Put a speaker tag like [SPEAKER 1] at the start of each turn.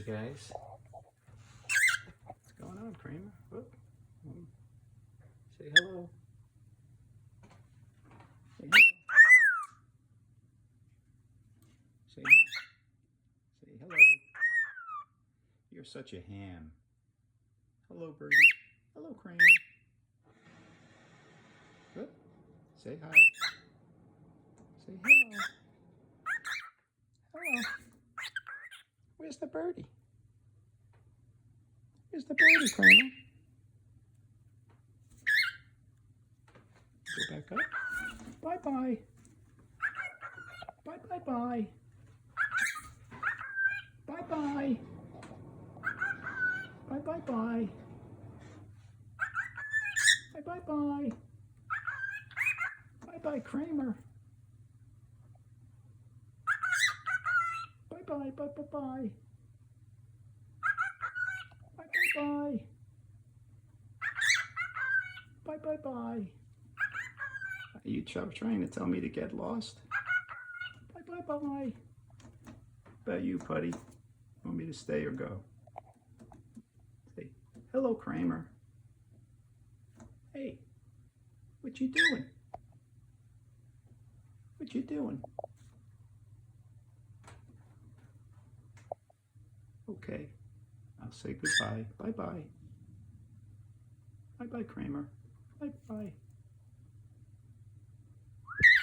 [SPEAKER 1] guys. What's going on, Kramer? Whoop. Say hello. Say hello. Say hi. Say hello. You're such a ham. Hello, birdie. Hello, Kramer. Whoop. Say hi. Say hello. Hello. Where's the birdie? Where's the birdie, Kramer? Go back up. Bye-bye. Bye-bye-bye. Bye-bye. Bye-bye-bye. Bye-bye-bye. Bye-bye, Kramer. Bye-bye, bye-bye-bye. Bye-bye-bye. Bye-bye-bye. Are you trying to tell me to get lost? Bye-bye-bye. About you, Puddy. Want me to stay or go? Say, hello, Kramer. Hey, what you doing? What you doing? Okay, I'll say goodbye. Bye-bye. Bye-bye, Kramer. Bye-bye.